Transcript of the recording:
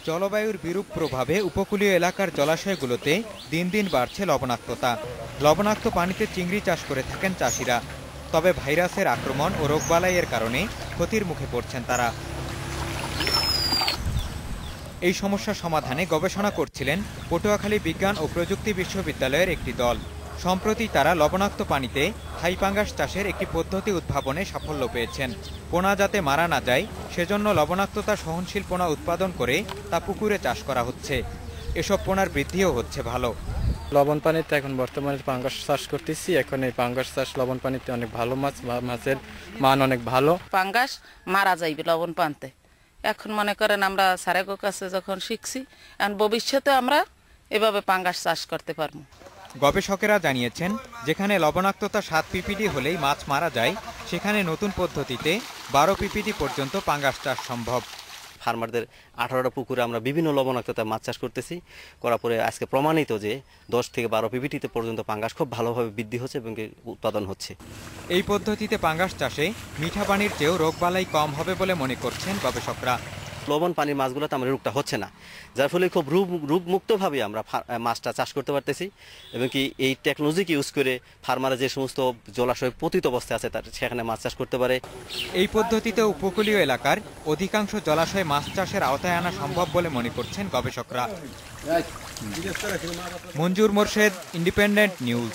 জলবায়ুর বিরূপ প্রভাবে উপকূলীয় এলাকার জলাশয়গুলোতে দিন দিন বাড়ছে লবণাক্ততা। লবণাক্ত পানিতে চিংড়ি চাষ করে থাকেন চাষিরা। তবে ভাইরাসের আক্রমণ ও রোগবালাইয়ের কারণে ক্ষতির মুখে পড়ছেন তারা। এই সমস্যা সমাধানে গবেষণা করছিলেন পটুয়াখালী বিজ্ঞান ও প্রযুক্তি বিশ্ববিদ্যালয়ের একটি দল। সম্প্রতি তারা লবণাক্ত পানিতে থাই পাঙ্গাস চাষের একটি পদ্ধতি উদ্ভাবনে সাফল্য পেয়েছেন। পোনা যাতে মারা না যায় সেজন্য লবণাক্ততা সহনশীল পোনা উৎপাদন করে তা পুকুরে চাষ করা হচ্ছে। এসব পোনার বৃদ্ধিও হচ্ছে ভালো। লবণ পানিতে এখন বর্তমানে পাঙ্গাস চাষ করতেছি। এখন এই পাঙ্গাস চাষ লবণ পানিতে অনেক ভালো মাছ, মাছের মান অনেক ভালো। পাঙ্গাস মারা যাইবে লবণ পানিতে। এখন মনে করেন আমরা স্যারের কাছে যখন শিখছি, এখন ভবিষ্যতে আমরা এভাবে পাঙ্গাস চাষ করতে পারবো। গবেষকেরা জানিয়েছেন, যেখানে লবণাক্ততা 7 ppd হলেই মাছ মারা যায়, সেখানে নতুন পদ্ধতিতে 12 ppd পর্যন্ত পাঙ্গাস চাষ সম্ভব। ফার্মারদের 18টা পুকুরে আমরা বিভিন্ন লবণাক্ততা মাছ চাষ করতেছি। করার পরে আজকে প্রমাণিত যে 10 থেকে 12 ppd পর্যন্ত পাঙ্গাস খুব ভালোভাবে বৃদ্ধি হচ্ছে এবং উৎপাদন হচ্ছে। এই পদ্ধতিতে পাঙ্গাস চাষে মিঠা পানির চেয়েও রোগবালাই কম হবে বলে মনে করছেন গবেষকরা। লবণ পানির মাছগুলোতে আমার রোগটা হচ্ছে না, যার ফলে খুব রোগমুক্তভাবে আমরা মাছটা চাষ করতে পারতেছি। এবং কি এই টেকনোলজিকে ইউজ করে ফার্মাররা যে সমস্ত জলাশয় পতিত অবস্থায় আছে তার সেখানে মাছ চাষ করতে পারে। এই পদ্ধতিতে উপকূলীয় এলাকার অধিকাংশ জলাশয়ে মাছ চাষের আওতায় আনা সম্ভব বলে মনে করছেন গবেষকরা। মঞ্জুর মোর্শেদ, ইন্ডিপেন্ডেন্ট নিউজ।